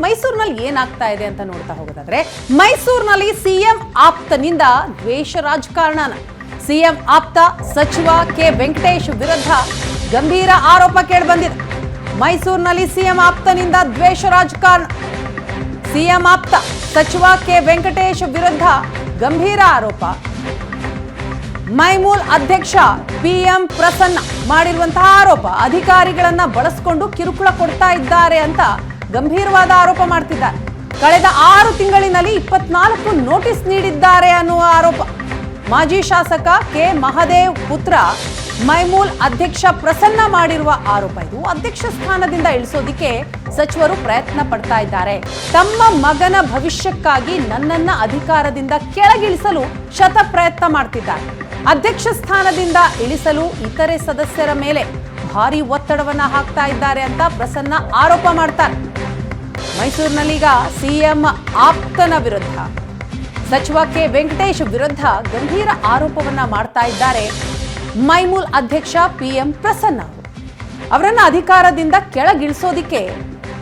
ಮೈಸೂರಿನಲ್ಲಿ ಏನಾಗ್ತಾ ಇದೆ ಅಂತ ನೋಡ್ತಾ ಹೋಗೋದಾದ್ರೆ, ಮೈಸೂರಿನಲ್ಲಿ ಸಿಎಂ ಆಪ್ತನಿಂದ ದ್ವೇಷ ರಾಜಕಾರಣನ. ಸಿಎಂ ಆಪ್ತ ಸಚಿವ ಕೆ ವೆಂಕಟೇಶ್ ವಿರುದ್ಧ ಗಂಭೀರ ಆರೋಪ ಕೇಳಿಬಂದಿದೆ. ಮೈಸೂರಿನಲ್ಲಿ ಸಿಎಂ ಆಪ್ತನಿಂದ ದ್ವೇಷ ರಾಜಕಾರಣ. ಸಿಎಂ ಆಪ್ತ ಸಚಿವ ಕೆ ವೆಂಕಟೇಶ್ ವಿರುದ್ಧ ಗಂಭೀರ ಆರೋಪ. ಮೈಮೂಲ್ ಅಧ್ಯಕ್ಷ ಪಿಎಂ ಪ್ರಸನ್ನ ಮಾಡಿರುವಂತಹ ಆರೋಪ, ಅಧಿಕಾರಿಗಳನ್ನ ಬಳಸಿಕೊಂಡು ಕಿರುಕುಳ ಕೊಡ್ತಾ ಇದ್ದಾರೆ ಅಂತ ಗಂಭೀರವಾದ ಆರೋಪ ಮಾಡ್ತಿದ್ದಾರೆ. ಕಳೆದ 6 ತಿಂಗಳಿನಲ್ಲಿ 24 ನೋಟಿಸ್ ನೀಡಿದ್ದಾರೆ ಅನ್ನುವ ಆರೋಪ. ಮಾಜಿ ಶಾಸಕ ಕೆ ಮಹದೇವ್ ಪುತ್ರ ಮೈಮೂಲ್ ಅಧ್ಯಕ್ಷ ಪ್ರಸನ್ನ ಮಾಡಿರುವ ಆರೋಪ ಇದು. ಅಧ್ಯಕ್ಷ ಸ್ಥಾನದಿಂದ ಇಳಿಸೋದಿಕ್ಕೆ ಸಚಿವರು ಪ್ರಯತ್ನ ಪಡ್ತಾ ಇದ್ದಾರೆ. ತಮ್ಮ ಮಗನ ಭವಿಷ್ಯಕ್ಕಾಗಿ ನನ್ನನ್ನ ಅಧಿಕಾರದಿಂದ ಕೆಳಗಿಳಿಸಲು ಶತ ಪ್ರಯತ್ನ ಮಾಡ್ತಿದ್ದಾರೆ. ಅಧ್ಯಕ್ಷ ಸ್ಥಾನದಿಂದ ಇಳಿಸಲು ಇತರೆ ಸದಸ್ಯರ ಮೇಲೆ ಭಾರಿ ಒತ್ತಡವನ್ನ ಹಾಕ್ತಾ ಇದ್ದಾರೆ ಅಂತ ಪ್ರಸನ್ನ ಆರೋಪ ಮಾಡ್ತಾರೆ. ಮೈಸೂರಿನಲ್ಲೀಗ ಸಿಎಂ ಆಪ್ತನ ವಿರುದ್ಧ ಸಚಿವ ಕೆ ವೆಂಕಟೇಶ್ ವಿರುದ್ಧ ಗಂಭೀರ ಆರೋಪವನ್ನ ಮಾಡ್ತಾ ಇದ್ದಾರೆ ಮೈಮೂಲ್ ಅಧ್ಯಕ್ಷ ಪಿಎಂ ಪ್ರಸನ್ನ. ಅವರನ್ನ ಅಧಿಕಾರದಿಂದ ಕೆಳಗಿಳಿಸೋದಿಕ್ಕೆ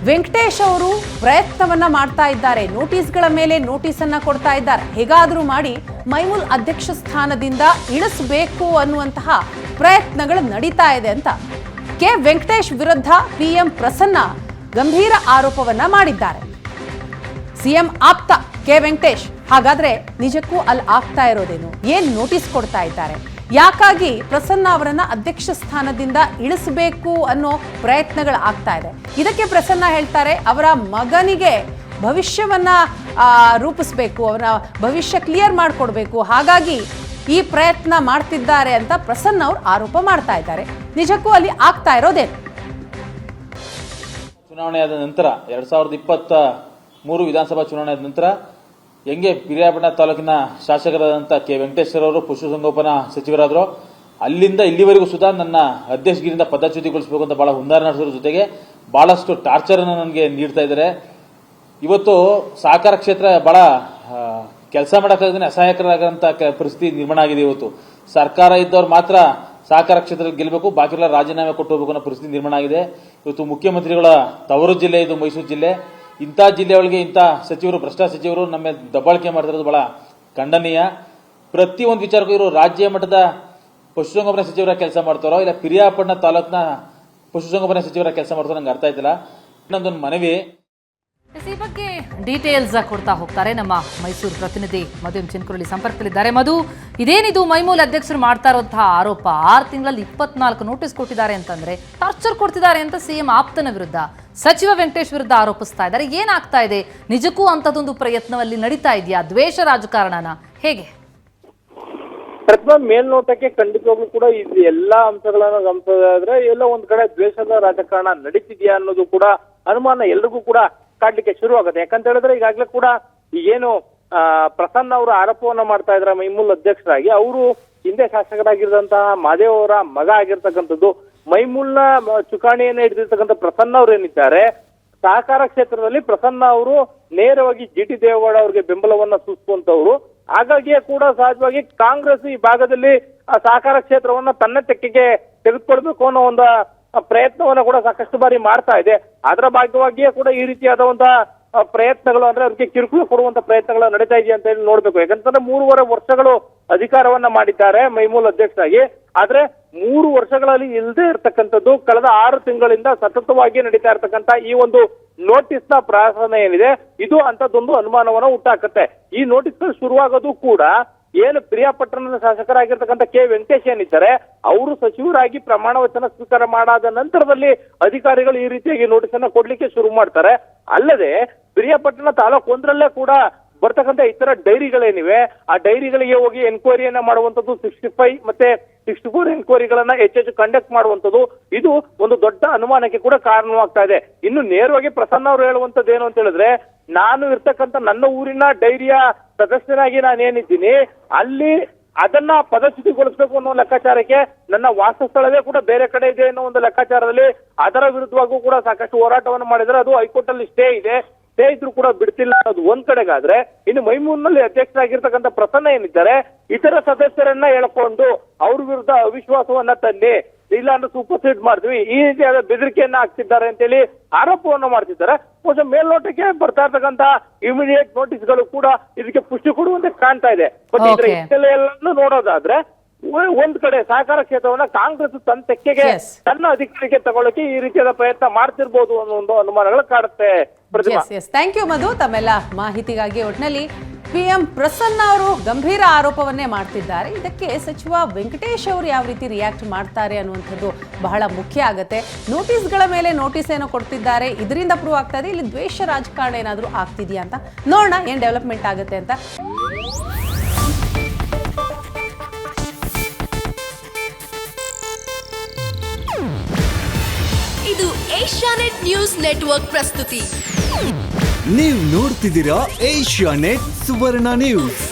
ವೆಂಕಟೇಶ್ ಅವರು ಪ್ರಯತ್ನವನ್ನ ಮಾಡ್ತಾ ಇದ್ದಾರೆ. ನೋಟಿಸ್ಗಳ ಮೇಲೆ ನೋಟಿಸ್ ಅನ್ನ ಕೊಡ್ತಾ ಇದ್ದಾರೆ. ಹೇಗಾದರೂ ಮಾಡಿ ಮೈಮೂಲ್ ಅಧ್ಯಕ್ಷ ಸ್ಥಾನದಿಂದ ಇಳಿಸಬೇಕು ಅನ್ನುವಂತಹ ಪ್ರಯತ್ನಗಳು ನಡೀತಾ ಇದೆ ಅಂತ ಕೆ ವೆಂಕಟೇಶ್ ವಿರುದ್ಧ ಪಿಎಂ ಪ್ರಸನ್ನ ಗಂಭೀರ ಆರೋಪವನ್ನ ಮಾಡಿದ್ದಾರೆ. ಸಿಎಂ ಆಪ್ತ ಕೆ ವೆಂಕಟೇಶ್, ಹಾಗಾದ್ರೆ ನಿಜಕ್ಕೂ ಅಲ್ಲಿ ಆಗ್ತಾ ಇರೋದೇನು? ಏನ್ ನೋಟಿಸ್ ಕೊಡ್ತಾ ಇದ್ದಾರೆ? ಯಾಕಾಗಿ ಪ್ರಸನ್ನ ಅವರನ್ನ ಅಧ್ಯಕ್ಷ ಸ್ಥಾನದಿಂದ ಇಳಿಸಬೇಕು ಅನ್ನೋ ಪ್ರಯತ್ನಗಳು ಆಗ್ತಾ ಇದೆ? ಇದಕ್ಕೆ ಪ್ರಸನ್ನ ಹೇಳ್ತಾರೆ, ಅವರ ಮಗನಿಗೆ ಭವಿಷ್ಯವನ್ನ ರೂಪಿಸಬೇಕು, ಅವರ ಭವಿಷ್ಯ ಕ್ಲಿಯರ್ ಮಾಡಿಕೊಡ್ಬೇಕು, ಹಾಗಾಗಿ ಈ ಪ್ರಯತ್ನ ಮಾಡ್ತಿದ್ದಾರೆ ಅಂತ ಪ್ರಸನ್ನ ಅವರು ಆರೋಪ ಮಾಡ್ತಾ ಇದ್ದಾರೆ. ನಿಜಕ್ಕೂ ಅಲ್ಲಿ ಆಗ್ತಾ ಇರೋದೇನು? ಚುನಾವಣೆಯಾದ ನಂತರ 2023 ವಿಧಾನಸಭಾ ಚುನಾವಣೆ ಆದ ನಂತರ ಹೆಂಗೆ ಪಿರಿಯಾಪಟ್ಟಣ ತಾಲೂಕಿನ ಶಾಸಕರಾದಂಥ ಕೆ ವೆಂಕಟೇಶ್ವರ ಅವರು ಪಶುಸಂಗೋಪನಾ ಸಚಿವರಾದರು, ಅಲ್ಲಿಂದ ಇಲ್ಲಿವರೆಗೂ ಸುಧಾ ನನ್ನ ಅಧ್ಯಕ್ಷಗಿರಿಯಿಂದ ಪದಚ್ಯುತಿಗೊಳಿಸಬೇಕು ಅಂತ ಬಹಳ ಹುನ್ನಾರ ನಡೆಸೋದ್ರ ಜೊತೆಗೆ ಬಹಳಷ್ಟು ಟಾರ್ಚರ್ ಅನ್ನು ನನಗೆ ನೀಡ್ತಾ ಇದ್ದಾರೆ. ಇವತ್ತು ಸಹಕಾರ ಕ್ಷೇತ್ರ ಬಹಳ ಕೆಲಸ ಮಾಡೋಕ್ಕಾಗದೇ ಅಸಹಾಯಕರಾಗಂತ ಪರಿಸ್ಥಿತಿ ನಿರ್ಮಾಣ ಆಗಿದೆ. ಇವತ್ತು ಸರ್ಕಾರ ಇದ್ದವ್ರು ಮಾತ್ರ ಸಹಕಾರ ಕ್ಷೇತ್ರದಲ್ಲಿ ಗೆಲ್ಲಬೇಕು, ಬಾಕಿಲ್ಲ ರಾಜೀನಾಮೆ ಕೊಟ್ಟು ಹೋಗಬೇಕು ಅನ್ನೋ ಪರಿಸ್ಥಿತಿ ನಿರ್ಮಾಣ ಆಗಿದೆ. ಇವತ್ತು ಮುಖ್ಯಮಂತ್ರಿಗಳ ತವರು ಜಿಲ್ಲೆ ಇದು ಮೈಸೂರು ಜಿಲ್ಲೆ. ಇಂಥ ಜಿಲ್ಲೆಯೊಳಗೆ ಇಂಥ ಸಚಿವರು, ಭ್ರಷ್ಟ ಸಚಿವರು ನಮ್ಮ ದಬ್ಬಾಳಿಕೆ ಮಾಡ್ತಿರೋದು ಬಹಳ ಖಂಡನೀಯ. ಪ್ರತಿಯೊಂದು ವಿಚಾರಕ್ಕೂ ಇವರು ರಾಜ್ಯ ಮಟ್ಟದ ಪಶುಸಂಗೋಪನಾ ಸಚಿವರ ಕೆಲಸ ಮಾಡ್ತಾರೋ ಇಲ್ಲ ಪಿರಿಯಾಪಟ್ಟಣ ತಾಲೂಕಿನ ಪಶುಸಂಗೋಪನಾ ಸಚಿವರ ಕೆಲಸ ಮಾಡ್ತಾರೋ ನಂಗೆ ಅರ್ಥ ಆಯ್ತಿಲ್ಲ. ಇನ್ನೊಂದೊಂದು ಮನವಿ, ಈ ಬಗ್ಗೆ ಡೀಟೇಲ್ಸ್ ಕೊಡ್ತಾ ಹೋಗ್ತಾರೆ ನಮ್ಮ ಮೈಸೂರು ಪ್ರತಿನಿಧಿ ಮಧು ಚಿನ್ಕುರಳ್ಳಿ ಸಂಪರ್ಕದಲ್ಲಿದ್ದಾರೆ. ಮಧು, ಇದೇನಿದು ಮೈಮೂಲ್ ಅಧ್ಯಕ್ಷರು ಮಾಡ್ತಾ ಇರುವಂತಹ ಆರೋಪ? 6 ತಿಂಗಳಲ್ಲಿ 24 ನೋಟಿಸ್ ಕೊಟ್ಟಿದ್ದಾರೆ ಅಂತಂದ್ರೆ ಟಾರ್ಚರ್ ಕೊಡ್ತಿದ್ದಾರೆ ಅಂತ ಸಿಎಂ ಆಪ್ತನ ವಿರುದ್ಧ ಸಚಿವ ವೆಂಕಟೇಶ್ ವಿರುದ್ಧ ಆರೋಪಿಸ್ತಾ ಇದ್ದಾರೆ. ಏನಾಗ್ತಾ ಇದೆ? ನಿಜಕ್ಕೂ ಅಂತದೊಂದು ಪ್ರಯತ್ನವಲ್ಲಿ ನಡೀತಾ ಇದೆಯಾ? ದ್ವೇಷ ರಾಜಕಾರಣನ ಹೇಗೆ? ಪ್ರಥಮ ಮೇಲ್ನೋಟಕ್ಕೆ ಖಂಡಿತವಾಗ್ಲೂ ಕೂಡ ಇದು ಎಲ್ಲಾ ಅಂಶಗಳನ್ನ ಗಮನಿಸೋದಾದ್ರೆ ಎಲ್ಲ ಒಂದ್ ಕಡೆ ದ್ವೇಷದ ರಾಜಕಾರಣ ನಡೀತಿದ್ಯಾ ಅನ್ನೋದು ಕೂಡ ಅನುಮಾನ ಎಲ್ರಿಗೂ ಕೂಡ ಕಾಡ್ಲಿಕ್ಕೆ ಶುರು ಆಗುತ್ತೆ. ಯಾಕಂತ ಹೇಳಿದ್ರೆ ಈಗಾಗ್ಲೇ ಕೂಡ ಏನು ಪ್ರಸನ್ನ ಅವರು ಆರೋಪವನ್ನ ಮಾಡ್ತಾ ಇದ್ರ ಮೈಮೂಲ್ ಅಧ್ಯಕ್ಷರಾಗಿ, ಅವರು ಹಿಂದೆ ಶಾಸಕರಾಗಿರುವಂತಹ ಮಾದೇವ್ ಅವರ ಮಗ ಆಗಿರ್ತಕ್ಕಂಥದ್ದು. ಮೈಮೂಲ್ನ ಚುಕಾಣಿಯನ್ನ ಹಿಡಿದಿರ್ತಕ್ಕಂಥ ಪ್ರಸನ್ನ ಅವ್ರು ಏನಿದ್ದಾರೆ, ಸಹಕಾರ ಕ್ಷೇತ್ರದಲ್ಲಿ ಪ್ರಸನ್ನ ಅವರು ನೇರವಾಗಿ ಜಿ ಟಿ ದೇವೇಗೌಡ ಅವರಿಗೆ ಬೆಂಬಲವನ್ನ ಸೂಚಿಸುವಂತವ್ರು. ಹಾಗಾಗಿಯೇ ಕೂಡ ಸಹಜವಾಗಿ ಕಾಂಗ್ರೆಸ್ ಈ ಭಾಗದಲ್ಲಿ ಸಹಕಾರ ಕ್ಷೇತ್ರವನ್ನ ತನ್ನ ತೆಕ್ಕೆಗೆ ತೆಗೆದುಕೊಳ್ಬೇಕು ಅನ್ನೋ ಒಂದು ಪ್ರಯತ್ನವನ್ನ ಕೂಡ ಸಾಕಷ್ಟು ಬಾರಿ ಮಾಡ್ತಾ ಇದೆ. ಅದರ ಭಾಗವಾಗಿಯೇ ಕೂಡ ಈ ರೀತಿಯಾದಂತಹ ಪ್ರಯತ್ನಗಳು ಅಂದ್ರೆ ಅವ್ರಿಗೆ ಕಿರುಕುಳ ಕೊಡುವಂತ ಪ್ರಯತ್ನಗಳು ನಡೀತಾ ಇದೆಯಾ ಅಂತ ಹೇಳಿ ನೋಡ್ಬೇಕು. ಯಾಕಂತಂದ್ರೆ 3.5 ವರ್ಷಗಳು ಅಧಿಕಾರವನ್ನ ಮಾಡಿದ್ದಾರೆ ಮೈಮೂಲ್ ಅಧ್ಯಕ್ಷರಾಗಿ. ಆದ್ರೆ 3 ವರ್ಷಗಳಲ್ಲಿ ಇಲ್ಲದೆ ಇರ್ತಕ್ಕಂಥದ್ದು ಕಳೆದ 6 ತಿಂಗಳಿಂದ ಸತತವಾಗಿ ನಡೀತಾ ಇರ್ತಕ್ಕಂಥ ಈ ಒಂದು ನೋಟಿಸ್ ನ ಪ್ರಯಾಸನ ಏನಿದೆ, ಇದು ಅಂತದೊಂದು ಅನುಮಾನವನ್ನ ಹುಟ್ಟಾಕತ್ತೆ. ಈ ನೋಟಿಸ್ಗಳು ಶುರುವಾಗೋದು ಕೂಡ ಏನು ಪಿರಿಯಾಪಟ್ಟಣದ ಶಾಸಕರಾಗಿರ್ತಕ್ಕಂಥ ಕೆ ವೆಂಕಟೇಶ್ ಏನಿದ್ದಾರೆ, ಅವರು ಸಚಿವರಾಗಿ ಪ್ರಮಾಣ ವಚನ ಸ್ವೀಕಾರ ಮಾಡಾದ ನಂತರದಲ್ಲಿ ಅಧಿಕಾರಿಗಳು ಈ ರೀತಿಯಾಗಿ ನೋಟಿಸ್ ಅನ್ನ ಕೊಡ್ಲಿಕ್ಕೆ ಶುರು ಮಾಡ್ತಾರೆ. ಅಲ್ಲದೆ ಪಿರಿಯಾಪಟ್ಟಣ ತಾಲೂಕು ಒಂದರಲ್ಲೇ ಕೂಡ ಬರ್ತಕ್ಕಂಥ ಇತರ ಡೈರಿಗಳೇನಿವೆ, ಆ ಡೈರಿಗಳಿಗೆ ಹೋಗಿ ಎನ್ಕ್ವೈರಿಯನ್ನ ಮಾಡುವಂತದ್ದು, 65 ಮತ್ತೆ 64 ಎನ್ಕ್ವೈರಿಗಳನ್ನ ಹೆಚ್ಚೆಚ್ಚು ಕಂಡಕ್ಟ್ ಮಾಡುವಂತದ್ದು, ಇದು ಒಂದು ದೊಡ್ಡ ಅನುಮಾನಕ್ಕೆ ಕೂಡ ಕಾರಣವಾಗ್ತಾ ಇದೆ. ಇನ್ನು ನೇರವಾಗಿ ಪ್ರಸನ್ನ ಅವರು ಹೇಳುವಂತದ್ದು ಏನು ಅಂತ ಹೇಳಿದ್ರೆ, ನಾನು ಇರ್ತಕ್ಕಂಥ ನನ್ನ ಊರಿನ ಡೈರಿಯ ಸದಸ್ಯನಾಗಿ ನಾನೇನಿದ್ದೀನಿ ಅಲ್ಲಿ ಅದನ್ನ ಪದಚ್ಯುತಿಗೊಳಿಸಬೇಕು ಅನ್ನೋ ಲೆಕ್ಕಾಚಾರಕ್ಕೆ ನನ್ನ ವಾಸಸ್ಥಳವೇ ಕೂಡ ಬೇರೆ ಕಡೆ ಇದೆ ಅನ್ನೋ ಒಂದು ಲೆಕ್ಕಾಚಾರದಲ್ಲಿ ಅದರ ವಿರುದ್ಧವಾಗೂ ಕೂಡ ಸಾಕಷ್ಟು ಹೋರಾಟವನ್ನು ಮಾಡಿದರೆ ಅದು ಹೈಕೋರ್ಟ್ ಅಲ್ಲಿ ಸ್ಟೇ ಇದೆ. ಸ್ಟೇ ಇದ್ರು ಕೂಡ ಬಿಡ್ತಿಲ್ಲ ಅನ್ನೋದು ಒಂದ್ ಕಡೆಗಾದ್ರೆ, ಇನ್ನು ಮೈಮೂರಿನಲ್ಲಿ ಅಧ್ಯಕ್ಷರಾಗಿರ್ತಕ್ಕಂಥ ಪ್ರಸನ್ನ ಏನಿದ್ದಾರೆ, ಇತರ ಸದಸ್ಯರನ್ನ ಹೇಳ್ಕೊಂಡು ಅವ್ರ ವಿರುದ್ಧ ಅವಿಶ್ವಾಸವನ್ನ ತನ್ನಿ, ಇಲ್ಲ ಅಂದ್ರೆ ಸೂಪರ್ಸೀಡ್ ಮಾಡ್ತೀವಿ, ಈ ರೀತಿಯಾದ ಬೆದರಿಕೆಯನ್ನ ಹಾಕ್ತಿದ್ದಾರೆ ಅಂತೇಳಿ ಆರೋಪವನ್ನು ಮಾಡ್ತಿದ್ದಾರೆ. ಬಹುಶಃ ಮೇಲ್ನೋಟಕ್ಕೆ ಬರ್ತಾ ಇರ್ತಕ್ಕಂತ ಇಮಿಡಿಯೇಟ್ ನೋಟಿಸ್ಗಳು ಕೂಡ ಇದಕ್ಕೆ ಪುಷ್ಟಿ ಕೊಡುವಂತೆ ಕಾಣ್ತಾ ಇದೆ. ಬಟ್ ಇದ್ರ Okay. ಹಿನ್ನೆಲೆಯನ್ನು ನೋಡೋದಾದ್ರೆ ಒಂದ್ ಕಡೆ ಸಹಕಾರ ಕ್ಷೇತ್ರವನ್ನ ಕಾಂಗ್ರೆಸ್ ತನ್ನ ತೆಕ್ಕೆಗೆ Yes. ತನ್ನ ಅಧಿಕಾರಕ್ಕೆ ತಗೊಳ್ಳಕ್ಕೆ ಈ ರೀತಿಯಾದ ಪ್ರಯತ್ನ ಮಾಡ್ತಿರ್ಬೋದು ಅನ್ನೋ ಒಂದು ಅನುಮಾನಗಳು ಕಾಡುತ್ತೆ. ಪ್ರತಿಭಾ, ಥ್ಯಾಂಕ್ ಯು ಮಧು ತಮ್ಮೆಲ್ಲ ಮಾಹಿತಿಗಾಗಿ. ಒಟ್ಟಿನಲ್ಲಿ PM ಪ್ರಸನ್ನ ಅವರು ಗಂಭೀರ ಆರೋಪವನ್ನೇ ಮಾಡ್ತಿದ್ದಾರೆ. ಇದಕ್ಕೆ ಸಚಿವ ವೆಂಕಟೇಶ್ ಅವರು ಯಾವ ರೀತಿ ರಿಯಾಕ್ಟ್ ಮಾಡ್ತಾರೆ ಅನ್ನುವಂಥದ್ದು ಬಹಳ ಮುಖ್ಯ ಆಗುತ್ತೆ. ನೋಟಿಸ್ಗಳ ಮೇಲೆ ನೋಟಿಸ್ ಏನೋ ಕೊಡ್ತಿದ್ದಾರೆ, ಇದರಿಂದ ಪ್ರೂವ್ ಆಗ್ತಾ ಇದೆ ಇಲ್ಲಿ ದ್ವೇಷ ರಾಜಕಾರಣ ಏನಾದರೂ ಆಗ್ತಿದೆಯಾ ಅಂತ ನೋಡೋಣ ಏನ್ ಡೆವಲಪ್ಮೆಂಟ್ ಆಗುತ್ತೆ ಅಂತ. ಇದು ಏಷ್ಯಾನೆಟ್ ನ್ಯೂಸ್ ನೆಟ್ವರ್ಕ್ ಪ್ರಸ್ತುತಿ. ನೀವು ನೋಡ್ತಿದ್ದೀರಾ ಏಷ್ಯಾನೆಟ್ ಸುವರ್ಣ ನ್ಯೂಸ್.